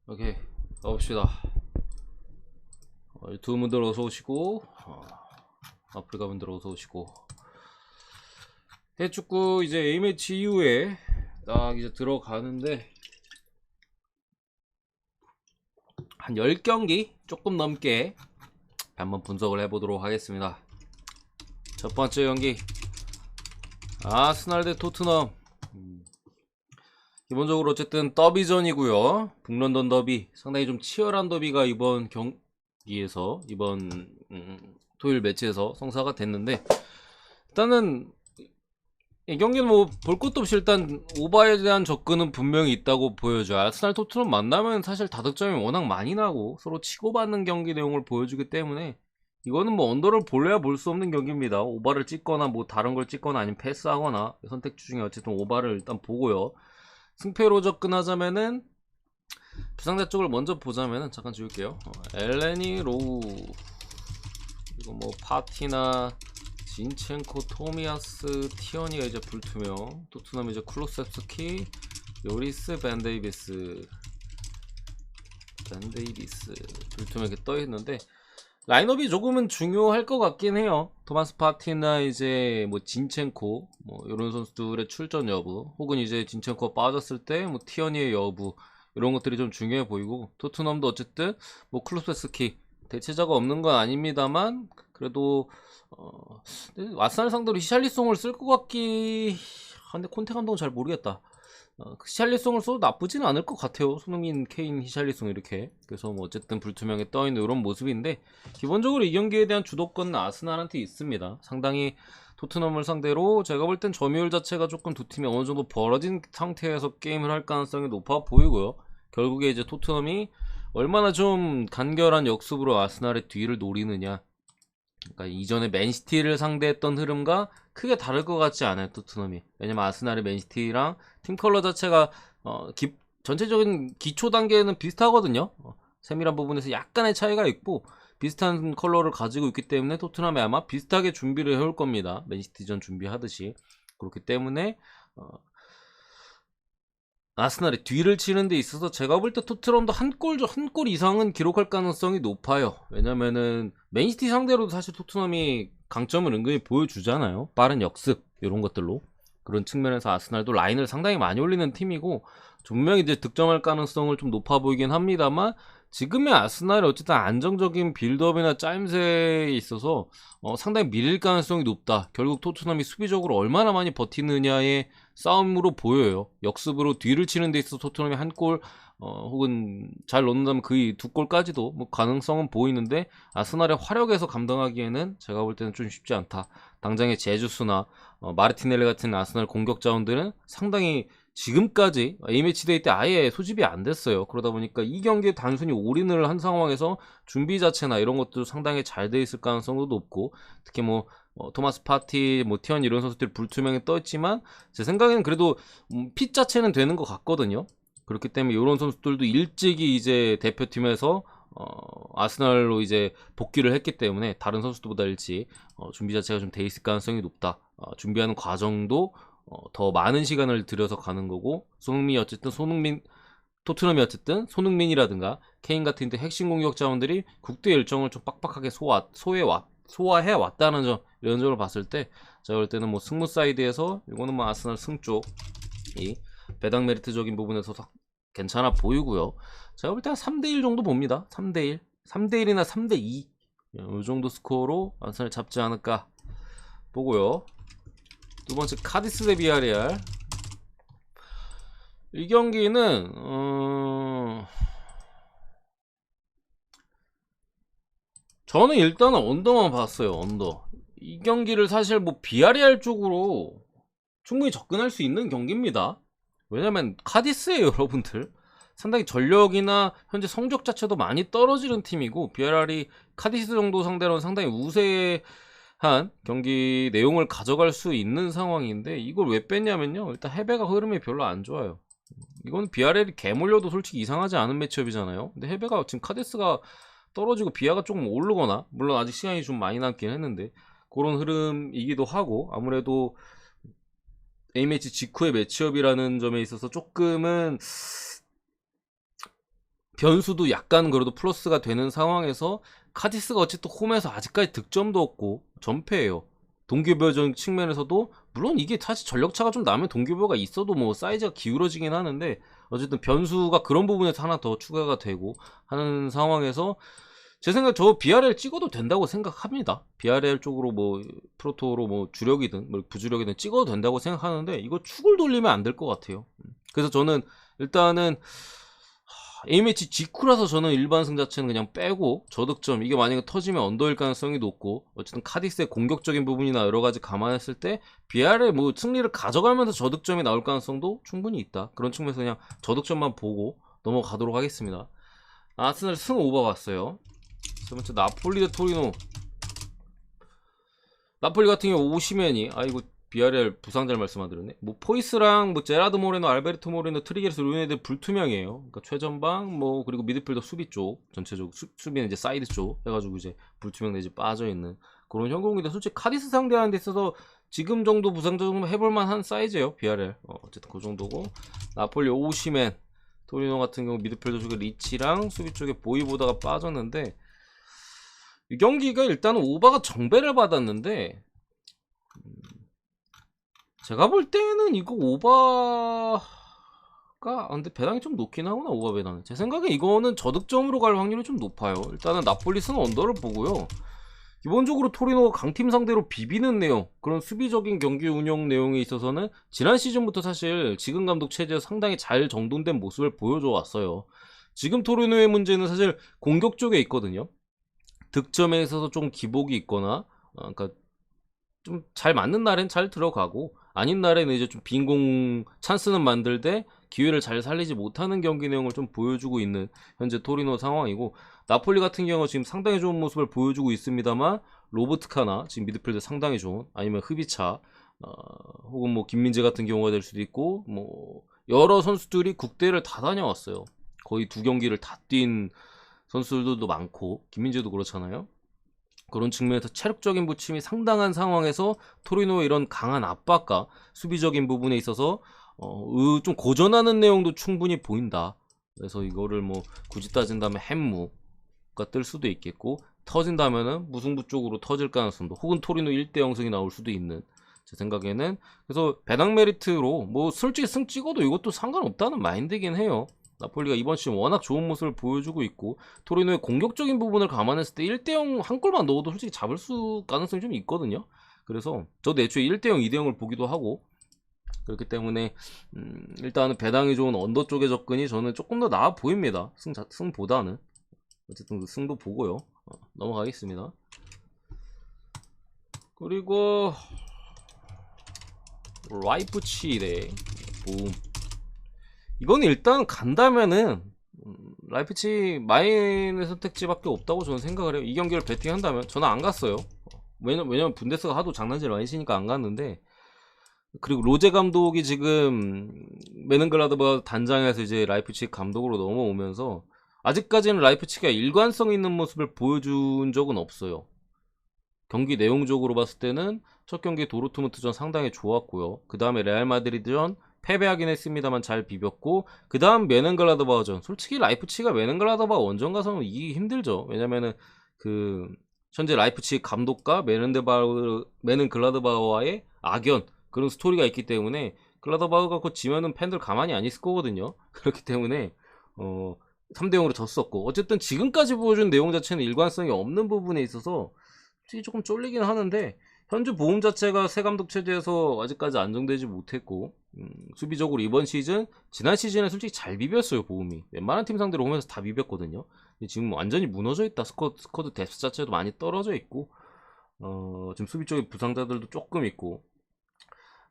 오케이, 가봅시다. 유튜브 분들 어서 오시고, 아프리카 분들 어서 오시고. 해축구 이제 A매치 이후에 딱 이제 들어가는데 한 10경기 조금 넘게 한번 분석을 해보도록 하겠습니다. 첫 번째 경기 아스날 대 토트넘. 기본적으로 어쨌든 더비전이고요. 북런던 더비, 상당히 좀 치열한 더비가 이번 경기에서 이번 토요일 매치에서 성사가 됐는데, 일단은 이 경기는 뭐 볼 것도 없이 일단 오바에 대한 접근은 분명히 있다고 보여줘요. 아스날 토트넘 만나면 사실 다득점이 워낙 많이 나고 서로 치고받는 경기 내용을 보여주기 때문에 이거는 뭐 언더를 볼래야 볼 수 없는 경기입니다. 오바를 찍거나 뭐 다른 걸 찍거나 아니면 패스하거나 선택지 중에 어쨌든 오바를 일단 보고요. 승패로 접근하자면은 부상자 쪽을 먼저 보자면은 잠깐 지울게요. 엘레니, 로우, 그리고 뭐 파티나 진첸코, 토미아스, 티어니가 이제 불투명, 토트넘 이제 클로셉스키, 요리스, 벤데이비스 불투명 이렇게 떠 있는데, 라인업이 조금은 중요할 것 같긴 해요. 토마스 파티나 이제 뭐 진첸코 뭐 이런 선수들의 출전 여부, 혹은 이제 진첸코 빠졌을 때 뭐 티어니의 여부, 이런 것들이 좀 중요해 보이고, 토트넘도 어쨌든 뭐 클루세스키 대체자가 없는 건 아닙니다만 그래도 아스날 상대로 히샬리송을 쓸 것 같기 한데, 콘테 감독은 잘 모르겠다. 히샬리송을 써도 나쁘진 않을 것 같아요. 손흥민, 케인, 히샬리송 이렇게. 그래서 뭐 어쨌든 불투명에 떠있는 이런 모습인데, 기본적으로 이 경기에 대한 주도권은 아스날한테 있습니다. 상당히 토트넘을 상대로 제가 볼 땐 점유율 자체가 조금 두 팀이 어느 정도 벌어진 상태에서 게임을 할 가능성이 높아 보이고요. 결국에 이제 토트넘이 얼마나 좀 간결한 역습으로 아스날의 뒤를 노리느냐, 그러니까 이전에 맨시티를 상대했던 흐름과 크게 다를 것 같지 않아요, 토트넘이. 왜냐면 아스날의 맨시티랑 팀 컬러 자체가 전체적인 기초 단계는 비슷하거든요. 세밀한 부분에서 약간의 차이가 있고 비슷한 컬러를 가지고 있기 때문에 토트넘이 아마 비슷하게 준비를 해올 겁니다. 맨시티전 준비하듯이. 그렇기 때문에 아스날의 뒤를 치는 데 있어서 제가 볼 때 토트넘도 한 골 이상은 기록할 가능성이 높아요. 왜냐면은 맨시티 상대로도 사실 토트넘이 강점을 은근히 보여주잖아요. 빠른 역습 이런 것들로. 그런 측면에서 아스날도 라인을 상당히 많이 올리는 팀이고 분명히 이제 득점할 가능성을 좀 높아 보이긴 합니다만, 지금의 아스날이 어쨌든 안정적인 빌드업이나 짜임새에 있어서 상당히 밀릴 가능성이 높다. 결국 토트넘이 수비적으로 얼마나 많이 버티느냐의 싸움으로 보여요. 역습으로 뒤를 치는 데 있어서 토트넘이 한 골, 혹은 잘 넣는다면 그 두 골까지도 뭐 가능성은 보이는데, 아스날의 화력에서 감당하기에는 제가 볼 때는 좀 쉽지 않다. 당장의 제주스나 마르티넬리 같은 아스날 공격 자원들은 상당히 지금까지 A매치 데이 때 아예 소집이 안 됐어요. 그러다 보니까 이 경기에 단순히 올인을 한 상황에서 준비 자체나 이런 것도 상당히 잘 돼 있을 가능성도 높고, 특히 뭐 토마스 파티, 뭐 티언 이런 선수들이 불투명에 떠 있지만 제 생각에는 그래도 핏 자체는 되는 것 같거든요. 그렇기 때문에 이런 선수들도 일찍이 이제 대표팀에서 아스날로 이제 복귀를 했기 때문에 다른 선수들보다 일찍 준비 자체가 좀 돼 있을 가능성이 높다. 준비하는 과정도 더 많은 시간을 들여서 가는 거고, 토트넘이 어쨌든 손흥민이라든가 케인 같은 데 핵심 공격 자원들이 국대 일정을 좀 빡빡하게 소화해 왔다는 점, 이런 점을 봤을 때 제가 볼 때는 뭐 승무 사이드에서 이거는 뭐 아스날 승 쪽이 배당 메리트적인 부분에서 괜찮아 보이고요. 제가 볼 때 한 3대1 정도 봅니다. 3대1, 3대1이나 3대2 이 정도 스코어로 아스날 잡지 않을까 보고요. 두 번째 카디스 대 비아레알. 이 경기는 저는 일단은 언더만 봤어요. 언더. 이 경기를 사실 뭐 비아레알 쪽으로 충분히 접근할 수 있는 경기입니다. 왜냐면 카디스예요, 여러분들. 상당히 전력이나 현재 성적 자체도 많이 떨어지는 팀이고, 비아레알이 카디스 정도 상대로는 상당히 우세한 경기 내용을 가져갈 수 있는 상황인데, 이걸 왜 뺐냐면요, 일단 해배가 흐름이 별로 안 좋아요. 이건 비아레알이 개몰려도 솔직히 이상하지 않은 매치업이잖아요. 근데 해배가 지금 카디스가 떨어지고 비아가 조금 오르거나, 물론 아직 시간이 좀 많이 남긴 했는데 그런 흐름이기도 하고, 아무래도 A매치 직후의 매치업이라는 점에 있어서 조금은 변수도 약간 그래도 플러스가 되는 상황에서 카디스가 어쨌든 홈에서 아직까지 득점도 없고 전패예요. 동기부여적인 측면에서도 물론 이게 사실 전력차가 좀 나면 동기부여가 있어도 뭐 사이즈가 기울어지긴 하는데 어쨌든 변수가 그런 부분에서 하나 더 추가가 되고 하는 상황에서 제 생각 저 BRL 찍어도 된다고 생각합니다. BRL 쪽으로 뭐 프로토로 뭐 주력이든 뭐 부주력이든 찍어도 된다고 생각하는데 이거 축을 돌리면 안 될 것 같아요. 그래서 저는 일단은 A매치 직후라서 저는 일반승 자체는 그냥 빼고 저득점 이게 만약에 터지면 언더일 가능성이 높고 어쨌든 카디스의 공격적인 부분이나 여러가지 감안했을 때 BR의 뭐 승리를 가져가면서 저득점이 나올 가능성도 충분히 있다. 그런 측면에서 그냥 저득점만 보고 넘어가도록 하겠습니다. 아스날 승 오버 봤어요. 세 번째 나폴리 대 토리노. 나폴리 같은 경우 오시멘이 아이고 BRL 부상자를 말씀 안 드렸네. 뭐 포이스랑 뭐 제라드 모레노, 알베르토 모레노, 트리게르스 이런 애들 불투명이에요. 그러니까 최전방 뭐 그리고 미드필더 수비 쪽 전체적으로 수비는 이제 사이드 쪽 해가지고 이제 불투명 내지 빠져 있는 그런 형국인데 솔직히 카디스 상대하는 데 있어서 지금 정도 부상자 정도 해볼만한 사이즈예요. BRL 어쨌든 그 정도고. 나폴리 오시멘, 토리노 같은 경우 미드필더 쪽에 리치랑 수비 쪽에 보이보다가 빠졌는데 이 경기가 일단은 오바가 정배를 받았는데. 제가 볼 때는 이거 오바가 근데 배당이 좀 높긴 하구나. 오바 배당은 제 생각에 이거는 저득점으로 갈 확률이 좀 높아요. 일단은 나폴리스는 언더를 보고요. 기본적으로 토리노가 강팀 상대로 비비는 내용, 그런 수비적인 경기 운영 내용에 있어서는 지난 시즌부터 사실 지금 감독 체제에서 상당히 잘 정돈된 모습을 보여줘 왔어요. 지금 토리노의 문제는 사실 공격 쪽에 있거든요. 득점에 있어서 좀 기복이 있거나 그러니까 좀 잘 맞는 날엔 잘 들어가고 아닌 날에는 이제 좀 빈공 찬스는 만들되 기회를 잘 살리지 못하는 경기 내용을 좀 보여주고 있는 현재 토리노 상황이고, 나폴리 같은 경우 지금 상당히 좋은 모습을 보여주고 있습니다만 로보트카나 지금 미드필드 상당히 좋은, 아니면 흐비차 혹은 뭐 김민재 같은 경우가 될 수도 있고, 뭐 여러 선수들이 국대를 다 다녀왔어요. 거의 2경기를 다 뛴 선수들도 많고 김민재도 그렇잖아요. 그런 측면에서 체력적인 부침이 상당한 상황에서 토리노의 이런 강한 압박과 수비적인 부분에 있어서 좀 고전하는 내용도 충분히 보인다. 그래서 이거를 뭐 굳이 따진다면 햄무가 뜰 수도 있겠고, 터진다면은 무승부 쪽으로 터질 가능성도, 혹은 토리노 1대0승이 나올 수도 있는, 제 생각에는. 그래서 배당 메리트로 뭐 솔직히 승 찍어도 이것도 상관없다는 마인드긴 해요. 나폴리가 이번 시즌 워낙 좋은 모습을 보여주고 있고, 토리노의 공격적인 부분을 감안했을 때 1대0 한 골만 넣어도 솔직히 잡을 수 가능성이 좀 있거든요. 그래서 저도 애초에 1대0, 2대0을 보기도 하고 그렇기 때문에 일단은 배당이 좋은 언더 쪽의 접근이 저는 조금 더 나아 보입니다. 승보다는. 어쨌든 승도 보고요. 넘어가겠습니다. 그리고 라이프치 대 봄. 이거는 일단 간다면은 라이프치 마인의 선택지밖에 없다고 저는 생각을 해요. 이 경기를 베팅한다면 저는 안 갔어요. 왜냐면 분데스가 하도 장난질을 많이 치니까 안 갔는데, 그리고 로제 감독이 지금 메넨글라드바 단장에서 이제 라이프치 감독으로 넘어오면서 아직까지는 라이프치가 일관성 있는 모습을 보여준 적은 없어요. 경기 내용적으로 봤을 때는 첫 경기 도르트문트전 상당히 좋았고요. 그 다음에 레알 마드리드전 패배하긴 했습니다만 잘 비볐고, 그 다음 메넨글라드바전, 솔직히 라이프치가 메넨글라드바 원정 가서는 이기기 힘들죠. 왜냐면은 그 현재 라이프치 감독과 메넨글라드바와의 악연, 그런 스토리가 있기 때문에 글라드바흐가 곧 지면은 팬들 가만히 안 있을 거거든요. 그렇기 때문에 3대0으로 졌었고, 어쨌든 지금까지 보여준 내용 자체는 일관성이 없는 부분에 있어서 솔직히 조금 쫄리긴 하는데, 현재 보험 자체가 새 감독 체제에서 아직까지 안정되지 못했고, 수비적으로 이번 시즌, 지난 시즌에 솔직히 잘 비볐어요. 보험이 웬만한 팀 상대로 오면서 다 비볐거든요. 지금 완전히 무너져 있다. 스쿼드 뎁스 자체도 많이 떨어져 있고, 지금 수비 쪽에 부상자들도 조금 있고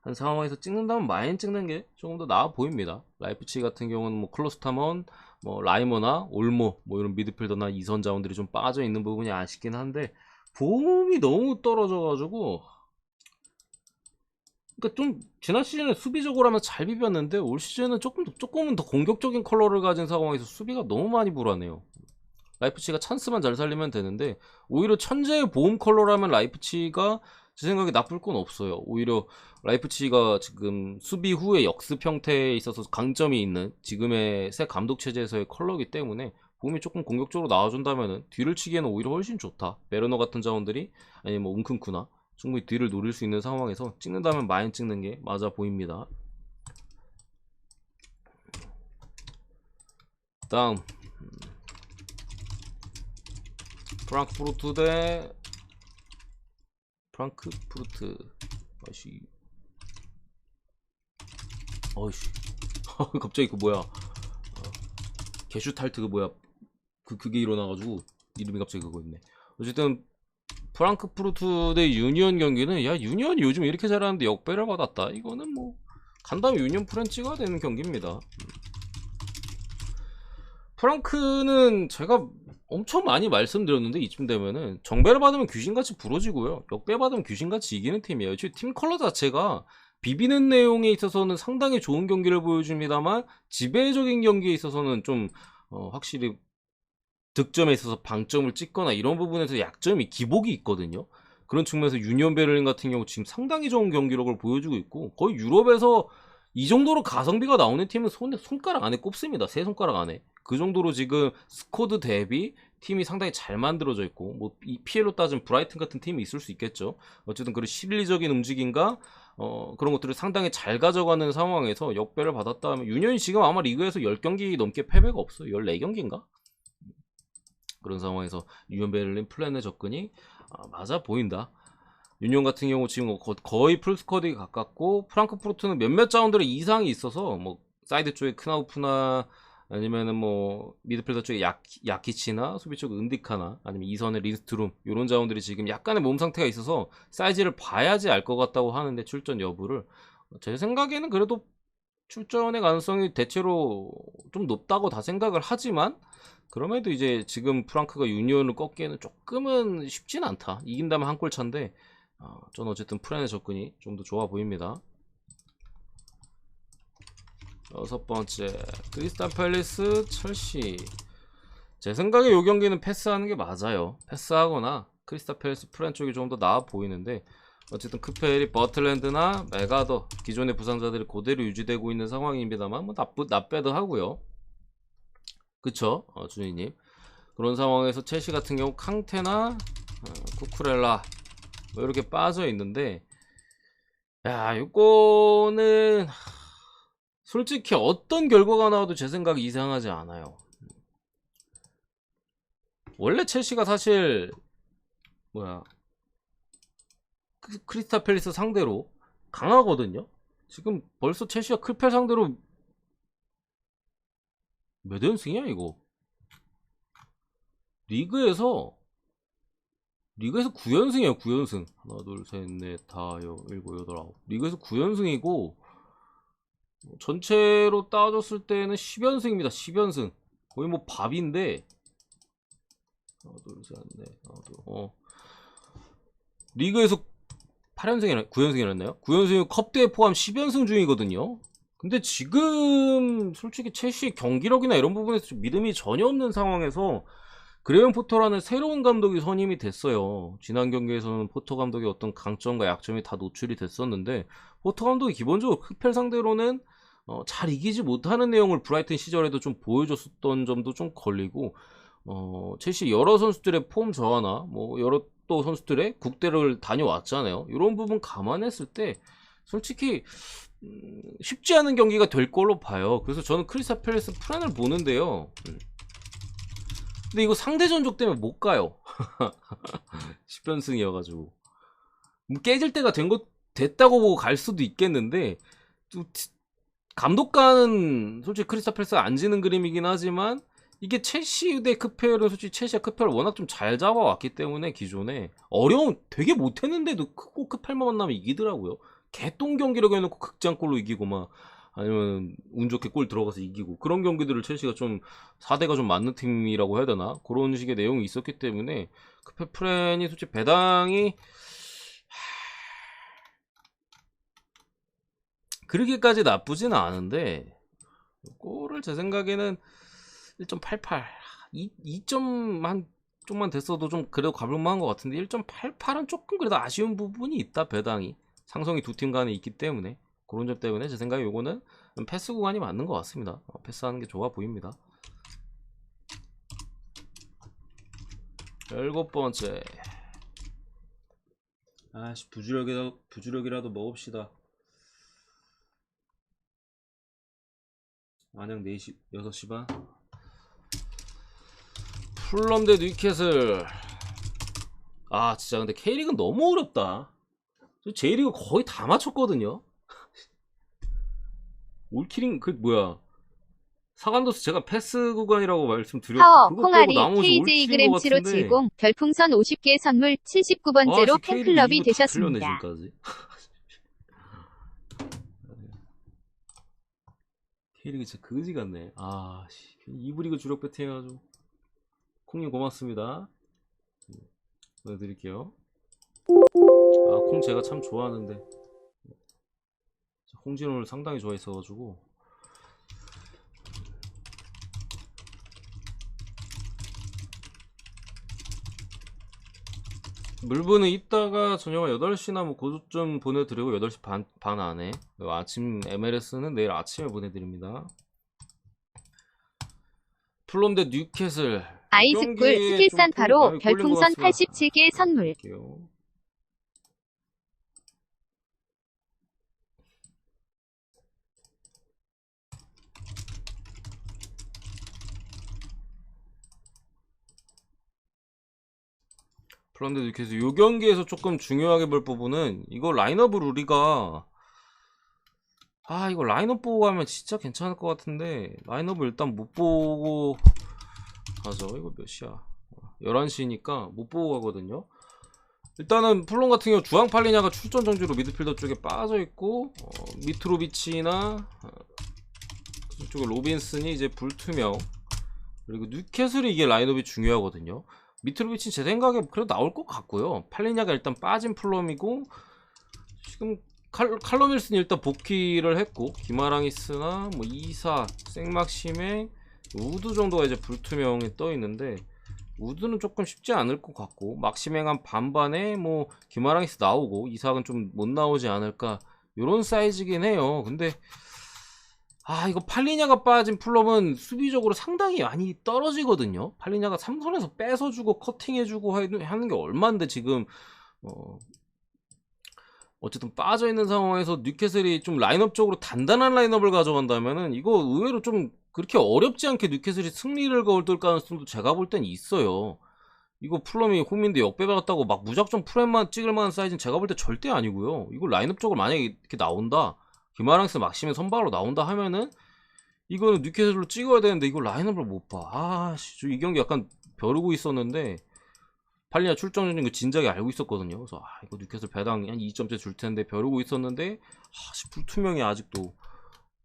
한 상황에서 찍는다면 마인 찍는 게 조금 더 나아 보입니다. 라이프치 같은 경우는 뭐 클로스타먼, 뭐 라이머나 올모, 뭐 이런 미드필더나 이선 자원들이 좀 빠져 있는 부분이 아쉽긴 한데, 보험이 너무 떨어져가지고, 그러니까 좀 지난 시즌에 수비적으로 하면 잘 비볐는데 올 시즌은 조금은 더 공격적인 컬러를 가진 상황에서 수비가 너무 많이 불안해요. 라이프치가 찬스만 잘 살리면 되는데 오히려 천재의 보험 컬러라면 라이프치가 제 생각에 나쁠 건 없어요. 오히려 라이프치히가 지금 수비 후에 역습 형태에 있어서 강점이 있는 지금의 새 감독 체제에서의 컬러기 때문에 봄이 조금 공격적으로 나와준다면은 뒤를 치기에는 오히려 훨씬 좋다. 베르너 같은 자원들이 아니 뭐 웅큰쿠나 충분히 뒤를 노릴 수 있는 상황에서 찍는다면 마인 찍는 게 맞아 보입니다. 다음 프랑크푸르트 대 프랑크푸르트. 아이씨 어이씨 갑자기 그 뭐야 게슈탈트 그 뭐야 그게 일어나가지고 이름이 갑자기 그거였네. 어쨌든 프랑크푸르트 대 유니온 경기는 야 유니온이 요즘 이렇게 잘하는데 역배를 받았다. 이거는 뭐 간다면 유니온 프렌치가 되는 경기입니다. 프랑크는 제가 엄청 많이 말씀드렸는데 이쯤 되면은 정배를 받으면 귀신같이 부러지고요, 역배 받으면 귀신같이 이기는 팀이에요. 팀 컬러 자체가 비비는 내용에 있어서는 상당히 좋은 경기를 보여줍니다만 지배적인 경기에 있어서는 좀 확실히 득점에 있어서 방점을 찍거나 이런 부분에서 약점이 기복이 있거든요. 그런 측면에서 유니온 베를린 같은 경우 지금 상당히 좋은 경기력을 보여주고 있고 거의 유럽에서 이 정도로 가성비가 나오는 팀은 손가락 안에 꼽습니다. 세 손가락 안에. 그 정도로 지금 스쿼드 대비 팀이 상당히 잘 만들어져 있고 뭐 이 PL로 따지면 브라이튼 같은 팀이 있을 수 있겠죠. 어쨌든 그런 실리적인 움직임과 그런 것들을 상당히 잘 가져가는 상황에서 역배를 받았다 하면 유니온이 지금 아마 리그에서 10경기 넘게 패배가 없어요. 14경기인가? 그런 상황에서 유니온 베를린 플랜의 접근이 맞아 보인다. 유니온 같은 경우 지금 거의 풀스쿼드에 가깝고 프랑크푸르트는 몇몇 자원들의 이상이 있어서 뭐 사이드 쪽에 크나우프나 아니면은 뭐 미드필더 쪽에 야키치나 수비 쪽 은디카나 아니면 이선의 린스트룸 이런 자원들이 지금 약간의 몸 상태가 있어서 사이즈를 봐야지 알 것 같다고 하는데 출전 여부를 제 생각에는 그래도 출전의 가능성이 대체로 좀 높다고 다 생각을 하지만 그럼에도 이제 지금 프랑크가 유니온을 꺾기에는 조금은 쉽진 않다. 이긴다면 한 골 차인데 전 어쨌든 프렌의 접근이 좀 더 좋아 보입니다. 여섯 번째 크리스탈 팰리스 첼시. 제 생각에 이 경기는 패스하는 게 맞아요. 패스하거나 크리스탈 팰리스 프렌 쪽이 좀 더 나아 보이는데 어쨌든 크펠이 버틀랜드나 메가더 기존의 부상자들이 그대로 유지되고 있는 상황입니다만 뭐 나빼도 하고요. 그쵸? 준희님. 그런 상황에서 첼시 같은 경우 캉테나 쿠쿠렐라 뭐 이렇게 빠져 있는데 야 이거는 솔직히 어떤 결과가 나와도 제 생각이 이상하지 않아요. 원래 첼시가 사실 뭐야 크리스탈 팰리스 상대로 강하거든요. 지금 벌써 첼시가 클펠 상대로 몇 연승이야 이거? 리그에서 9연승이에요. 9연승. 하나 둘셋넷 다 일곱 여덟 아홉. 리그에서 9연승이고 전체로 따졌을 때는 10연승입니다. 10연승. 거의 뭐 밥인데 하나 둘셋넷 리그에서 8연승이나 9연승이었나요? 9연승이 컵대회 포함 10연승 중이거든요. 근데 지금 솔직히 첼시의 경기력이나 이런 부분에서 좀 믿음이 전혀 없는 상황에서 그레이엄 포터라는 새로운 감독이 선임이 됐어요. 지난 경기에서는 포터 감독의 어떤 강점과 약점이 다 노출이 됐었는데 포터 감독이 기본적으로 크펠 상대로는 잘 이기지 못하는 내용을 브라이튼 시절에도 좀 보여줬었던 점도 좀 걸리고 첼시 여러 선수들의 폼 저하나 뭐 여러 또 선수들의 국대를 다녀왔잖아요. 이런 부분 감안했을 때 솔직히 쉽지 않은 경기가 될 걸로 봐요. 그래서 저는 크리스탈 팰리스 프란을 보는데요. 근데 이거 상대 전적 때문에 못 가요. 10연승이어가지고 뭐 깨질 때가 됐다고 보고 갈 수도 있겠는데 또 감독과는 솔직히 크리스탈 팰리스가 안 지는 그림이긴 하지만 이게 첼시 대 크펠은 솔직히 첼시가 크펠을 워낙 좀 잘 잡아왔기 때문에 기존에 되게 못했는데도 꼭 크펠만 만나면 이기더라고요. 개똥 경기력 해놓고 극장골로 이기고 막 아니면 운 좋게 골 들어가서 이기고 그런 경기들을 첼시가 좀 4대가 좀 맞는 팀이라고 해야 되나 그런 식의 내용이 있었기 때문에 크펠 프렌이 솔직히 배당이 그렇게까지 나쁘지는 않은데 골을 제 생각에는 1.88 2점 한 좀만 됐어도 좀 그래도 가볼만한 것 같은데 1.88은 조금 그래도 아쉬운 부분이 있다. 배당이 상성이 두 팀 간에 있기 때문에 그런 점 때문에 제 생각에 요거는 패스 구간이 맞는 것 같습니다. 패스하는 게 좋아 보입니다. 7번째. 아씨, 부주력이라도 먹읍시다. 만약 4시 6시 반 풀럼 대 뉴캐슬. 아 진짜 근데 K리그는 너무 어렵다. J리그 거의 다 맞췄거든요. 올킬링 그 뭐야, 사간도스 제가 패스 구간이라고 말씀드렸고 그거 빼고 나머지 올킬인 것 같은데. 별풍선 50개 선물 79번째로 팬클럽이 되셨습니다. K리그 진짜 그지 같네. 아, 이브리그 주력 배팅 해가지고. 콩님 고맙습니다. 보내드릴게요. 아, 콩 제가 참 좋아하는데 홍진호를 상당히 좋아했어가지고. 물분은 이따가 저녁 8시나 뭐 그쯤 보내드리고 8시 반 안에. 아침 MLS는 내일 아침에 보내드립니다. 플롬 대 뉴캐슬. 아이스쿨 스킬산 바로 별풍선 87개 선물. 그런데 뉴캐슬 요 경기에서 조금 중요하게 볼 부분은 이거 라인업을 우리가 이거 라인업 보고 가면 진짜 괜찮을 것 같은데 라인업을 일단 못 보고 가죠. 이거 몇 시야? 11시니까 못 보고 가거든요. 일단은 플론 같은 경우 주앙팔리냐가 출전 정지로 미드필더 쪽에 빠져있고, 미트로비치나 이쪽에 로빈슨이 이제 불투명, 그리고 뉴캐슬이 이게 라인업이 중요하거든요. 미트로비치는 제 생각에 그래도 나올 것 같고요. 팔리냐가 일단 빠진 플럼이고, 지금 칼럼 윌슨이 일단 복귀를 했고, 기마랑이스나 뭐 이사, 생막심에 우드 정도가 이제 불투명이 떠 있는데, 우드는 조금 쉽지 않을 것 같고, 막시맹한 반반에 뭐 기마랑이스 나오고 이삭은 좀 못 나오지 않을까, 요런 사이즈긴 해요. 근데 이거 팔리냐가 빠진 플럼은 수비적으로 상당히 많이 떨어지거든요. 팔리냐가 3선에서 뺏어주고 커팅해주고 하는 게 얼만데 지금 어쨌든 빠져있는 상황에서 뉴캐슬이 좀 라인업적으로 단단한 라인업을 가져간다면은 이거 의외로 좀 그렇게 어렵지 않게 뉴캐슬이 승리를 거둘 가능성도 제가 볼 땐 있어요. 이거 플럼이 홈인데 역배받았다고 막 무작정 프렘만 찍을 만한 사이즈는 제가 볼 때 절대 아니고요. 이거 라인업적으로 만약에 이렇게 나온다, 기마랑스 막시면 선발로 나온다 하면은 이거는 뉴캐슬로 찍어야 되는데 이거 라인업을 못 봐. 이 경기 약간 벼르고 있었는데 팔리냐 출정 전인 거 진작에 알고 있었거든요. 그래서 이거 뉴캐슬 배당 한 2점째 줄 텐데 벼르고 있었는데 불투명이 아직도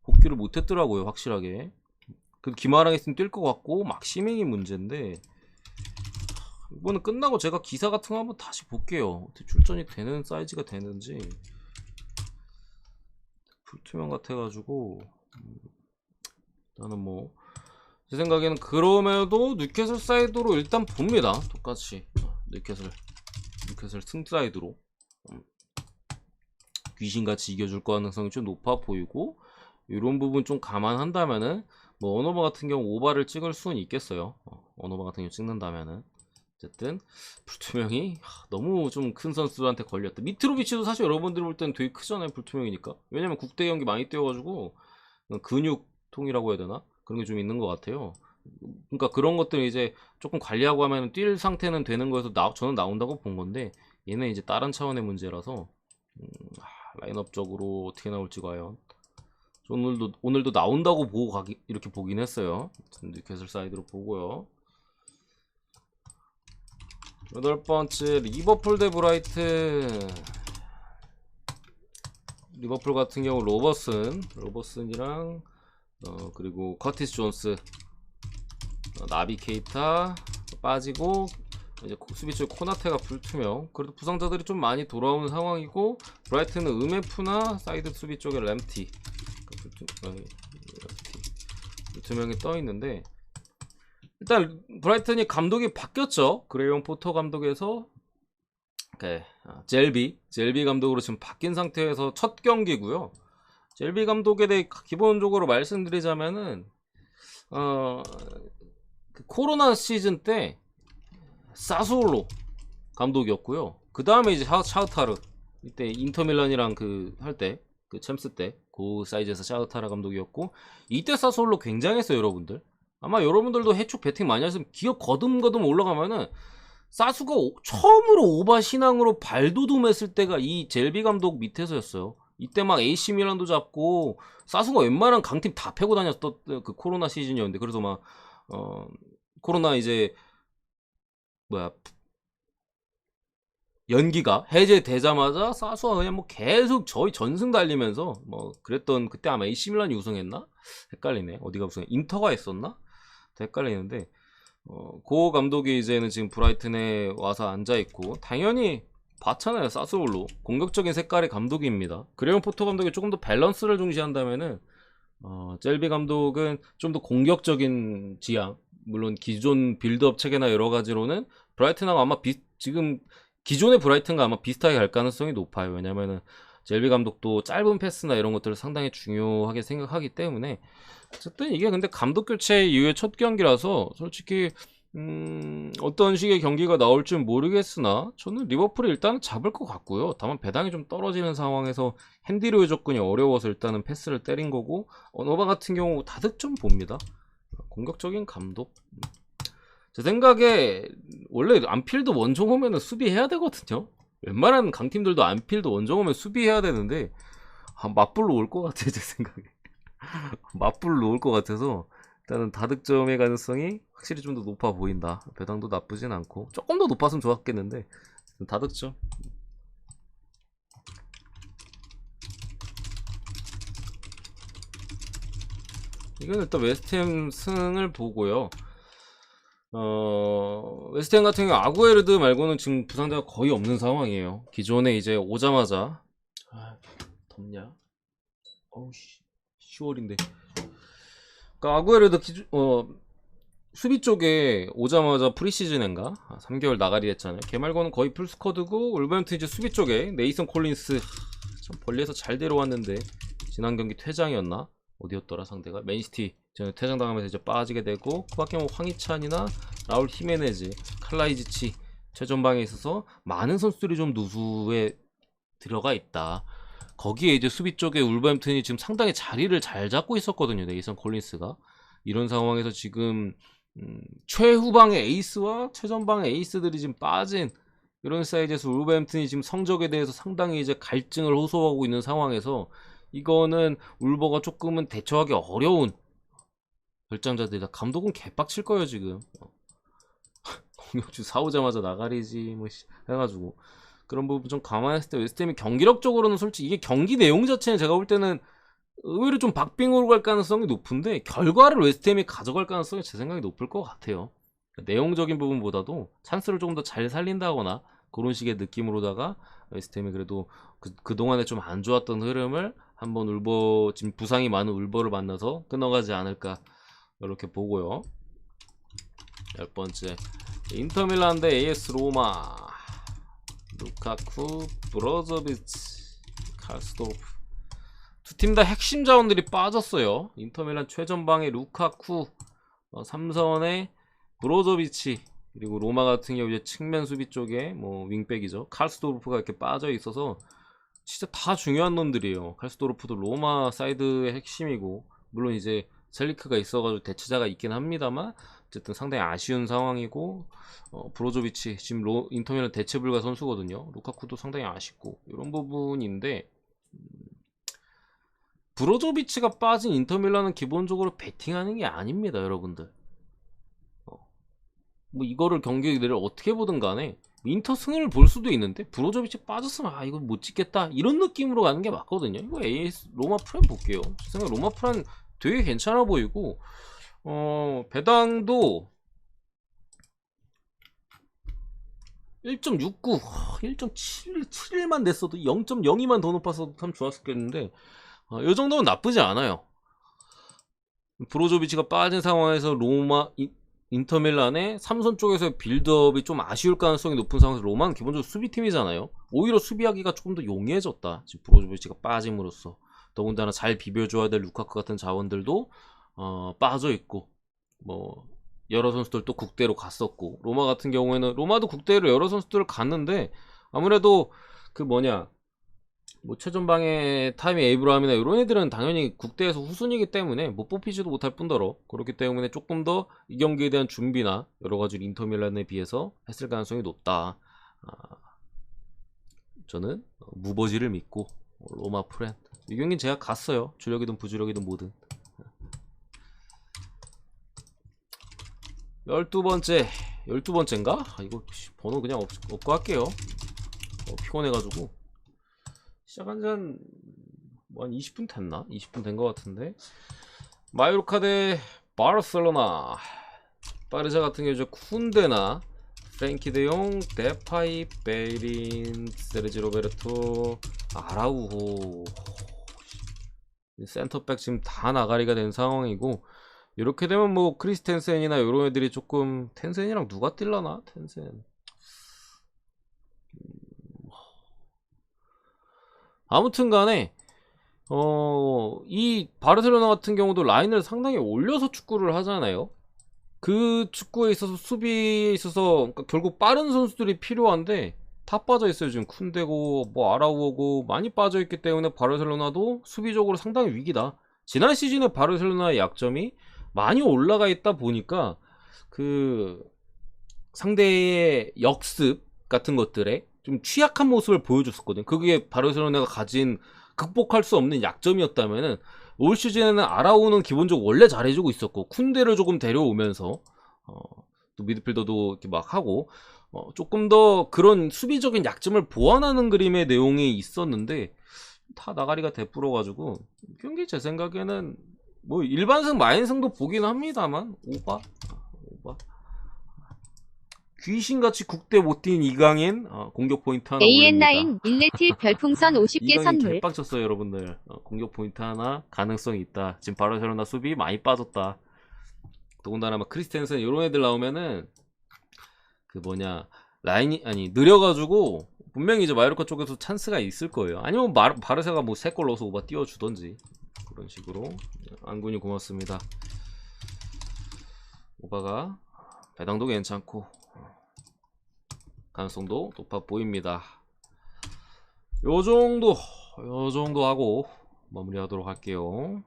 복귀를 못했더라고요. 확실하게. 그 기마랑 있으면 뛸 것 같고 막시맹이 문제인데, 이거는 끝나고 제가 기사 같은 거 한번 다시 볼게요. 어떻게 출전이 되는 사이즈가 되는지. 불투명 같아가지고 나는 뭐 제 생각에는 그럼에도 뉴캐슬 사이드로 일단 봅니다. 똑같이 뉴캐슬 승 사이드로 귀신같이 이겨줄 가능성이 좀 높아 보이고, 이런 부분 좀 감안한다면은 뭐 언어버 같은 경우 오바를 찍을 수는 있겠어요. 언어버 같은 경우 찍는다면은. 어쨌든 불투명이 너무 좀 큰 선수한테 걸렸다. 미트로비치도 사실 여러분들 볼 때는 되게 크잖아요. 불투명이니까. 왜냐면 국대 경기 많이 뛰어가지고 근육통이라고 해야 되나? 그런 게 좀 있는 것 같아요. 그러니까 그런 것들 이제 조금 관리하고 하면 뛸 상태는 되는 거에서 저는 나온다고 본 건데, 얘는 이제 다른 차원의 문제라서 라인업적으로 어떻게 나올지 과연. 오늘도 나온다고 보고 이렇게 보긴 했어요. 뉴캐슬 사이드로 보고요. 8번째 리버풀 대 브라이튼. 리버풀 같은 경우 로버슨이랑 그리고 커티스 존스, 나비 케이타 빠지고 이제 수비 쪽 코나테가 불투명. 그래도 부상자들이 좀 많이 돌아오는 상황이고, 브라이튼은 음에프나 사이드 수비 쪽에 램티, 불투명이 떠 있는데, 일단 브라이튼이 감독이 바뀌었죠. 그레이엄 포터 감독에서 젤비 감독으로 지금 바뀐 상태에서 첫 경기고요. 젤비 감독에 대해 기본적으로 말씀드리자면은 그 코로나 시즌 때 사수올로 감독이었고요. 그 다음에 이제 샤우타르, 이때 인터밀란이랑 그 할 때, 그 챔스 때 그 사이즈에서 샤우타르 감독이었고, 이때 사수올로 굉장했어요. 여러분들 아마 여러분들도 해축 배팅 많이 하시면 기억 거듭거듭 올라가면은 사수가 처음으로 오바 신앙으로 발돋움했을 때가 이 젤비 감독 밑에서였어요. 이때 막 AC 밀란도 잡고 사수가 웬만한 강팀 다 패고 다녔던 그 코로나 시즌이었는데, 그래서 막 코로나 이제 뭐야 연기가 해제되자마자 사수가 그냥 뭐 계속 저희 전승 달리면서 뭐 그랬던, 그때 아마 AC 밀란이 우승했나? 헷갈리네. 어디가 우승? 인터가 했었나? 헷갈리는데 고 감독이 이제는 지금 브라이튼에 와서 앉아있고, 당연히 봤잖아요. 사스올로 공격적인 색깔의 감독입니다. 그레이엄 포터 감독이 조금 더 밸런스를 중시한다면은 젤비 감독은 좀 더 공격적인 지향, 물론 기존 빌드업 체계나 여러 가지로는 브라이튼하고 아마 지금 기존의 브라이튼과 아마 비슷하게 갈 가능성이 높아요. 왜냐면은 젤비 감독도 짧은 패스나 이런 것들을 상당히 중요하게 생각하기 때문에. 어쨌든 이게 근데 감독 교체 이후의 첫 경기라서 솔직히 어떤 식의 경기가 나올지 모르겠으나 저는 리버풀이 일단은 잡을 것 같고요. 다만 배당이 좀 떨어지는 상황에서 핸디로의 조건이 어려워서 일단은 패스를 때린 거고, 어노바 같은 경우 다득점 봅니다. 공격적인 감독. 제 생각에 원래 안필드 원정 오면은 수비해야 되거든요. 웬만한 강팀들도 안필드 원정 오면 수비해야 되는데 맞불로 올 것 같아요. 제 생각에 맞불로 올 것 같아서 일단은 다득점의 가능성이 확실히 좀 더 높아 보인다. 배당도 나쁘진 않고, 조금 더 높았으면 좋았겠는데 다득점. 이건 일단 웨스트햄 승을 보고요. 웨스트햄 같은 경우 아구에르드 말고는 지금 부상자가 거의 없는 상황이에요. 기존에 이제 오자마자 덥냐? 어우씨 10월인데. 그러니까 아구에르드 수비 쪽에 오자마자 프리시즌인가 3개월 나가리 했잖아요. 걔 말고는 거의 풀스쿼드고, 울버햄튼 이제 수비 쪽에 네이선 콜린스 참 벌리에서 잘 데려왔는데 지난 경기 퇴장이었나? 어디였더라 상대가? 맨시티 전에 퇴장당하면서 이제 빠지게 되고, 그 밖에 뭐 황희찬이나 라울 히메네즈, 칼라이지치 최전방에 있어서 많은 선수들이 좀 누수에 들어가 있다. 거기에 이제 수비 쪽에 울버햄튼이 지금 상당히 자리를 잘 잡고 있었거든요. 네이선 콜린스가. 이런 상황에서 지금 최후방의 에이스와 최전방의 에이스들이 지금 빠진 이런 사이즈에서 울버햄튼이 지금 성적에 대해서 상당히 이제 갈증을 호소하고 있는 상황에서, 이거는 울버가 조금은 대처하기 어려운 결장자들이다. 감독은 개빡칠 거예요 지금. 공격주 사오자마자 나가리지 뭐 해가지고, 그런 부분 좀 감안했을 때 웨스트햄이 경기력적으로는 솔직히 이게 경기 내용 자체는 제가 볼 때는 의외로 좀 박빙으로 갈 가능성이 높은데, 결과를 웨스트햄이 가져갈 가능성이 제 생각이 높을 것 같아요. 내용적인 부분보다도 찬스를 조금 더 잘 살린다거나 그런 식의 느낌으로다가 웨스트햄이 그래도 그동안에 좀 안 좋았던 흐름을 한번 지금 부상이 많은 울버를 만나서 끊어가지 않을까 이렇게 보고요. 10번째 인터밀란 대 AS 로마. 루카쿠, 브로조비치, 칼스도르프. 두 팀 다 핵심 자원들이 빠졌어요. 인터밀란 최전방에 루카쿠, 삼선에 브로조비치, 그리고 로마 같은 경우 이제 측면 수비 쪽에 뭐 윙백이죠. 칼스도르프가 이렇게 빠져 있어서 진짜 다 중요한 놈들이에요. 칼스도르프도 로마 사이드의 핵심이고, 물론 이제 셀리크가 있어가지고 대체자가 있긴 합니다만 어쨌든 상당히 아쉬운 상황이고, 브로조비치 지금 인터밀란 대체 불가 선수거든요. 루카쿠도 상당히 아쉽고 이런 부분인데, 브로조비치가 빠진 인터밀란은 기본적으로 배팅하는 게 아닙니다, 여러분들. 뭐 이거를 경기를 어떻게 보든 간에 인터 승을 볼 수도 있는데, 브로조비치 빠졌으면 이거 못 찍겠다 이런 느낌으로 가는 게 맞거든요. 이거 AS 로마 프란 볼게요. 제 생각에 로마 프란 되게 괜찮아 보이고, 배당도 1.69, 1.71만 냈어도 0.02만 더 높아서 참 좋았겠는데, 이 정도면 나쁘지 않아요. 브로조비치가 빠진 상황에서 인터밀란의 삼선 쪽에서의 빌드업이 좀 아쉬울 가능성이 높은 상황에서 로마는 기본적으로 수비팀이잖아요. 오히려 수비하기가 조금 더 용이해졌다. 지금 브로조비치가 빠짐으로써. 더군다나 잘 비벼줘야 될 루카쿠 같은 자원들도 빠져있고 뭐 여러 선수들 또 국대로 갔었고, 로마 같은 경우에는 로마도 국대로 여러 선수들을 갔는데 아무래도 그 뭐냐 뭐 최전방의 타이미 에이브라함이나 이런 애들은 당연히 국대에서 후순위이기 때문에 못 뽑히지도 못할 뿐더러, 그렇기 때문에 조금 더 이 경기에 대한 준비나 여러 가지 인터밀란에 비해서 했을 가능성이 높다. 저는 무버지를 믿고 로마 프렌, 이 경기는 제가 갔어요. 주력이든 부주력이든 뭐든. 12번째인가? 이거 번호 그냥 없고 할게요. 피곤해가지고. 시작한 지 한 20분 됐나? 20분 된 것 같은데. 마요르카 대 바르셀로나. 바르샤 같은 경우 이제 쿤데나, 프랭키 데용, 데파이, 베이린, 세르지 로베르토, 아라우호, 센터백 지금 다 나가리가 된 상황이고, 이렇게 되면 뭐 크리스텐센이나 이런 애들이 조금, 텐센이랑 누가 뛸라나? 텐센 아무튼 간에 이 바르셀로나 같은 경우도 라인을 상당히 올려서 축구를 하잖아요. 그 축구에 있어서 수비에 있어서 그러니까 결국 빠른 선수들이 필요한데 다 빠져 있어요. 지금 쿤데고 뭐 아라우오고 많이 빠져 있기 때문에 바르셀로나도 수비적으로 상당히 위기다. 지난 시즌에 바르셀로나의 약점이 많이 올라가 있다 보니까 그 상대의 역습 같은 것들에 좀 취약한 모습을 보여줬었거든요. 그게 바르셀로나가 가진 극복할 수 없는 약점이었다면은 올 시즌에는 아라우는 기본적으로 원래 잘해주고 있었고, 쿤데를 조금 데려오면서 또 미드필더도 이렇게 막 하고 조금 더 그런 수비적인 약점을 보완하는 그림의 내용이 있었는데 다 나가리가 되풀어가지고 경기 제 생각에는 뭐 일반승 마인승도 보긴 합니다만 오바 귀신같이 국대 못 뛴 이강인 공격 포인트 하나 올립니다. AN9 일레트 별풍선 50개 이강인 선물. 개빡쳤어요 여러분들. 공격 포인트 하나 가능성이 있다. 지금 바르셀로나 수비 많이 빠졌다. 더군다나 막 크리스텐센 이런 애들 나오면은 그 뭐냐 라인이 아니 느려가지고 분명히 이제 마요르카 쪽에서 찬스가 있을 거예요. 아니면 바르사가 뭐 3골 넣어서 오바 띄워주던지 그런 식으로. 안군이 고맙습니다. 오바가 배당도 괜찮고 가능성도 높아 보입니다. 요 정도 하고 마무리하도록 할게요.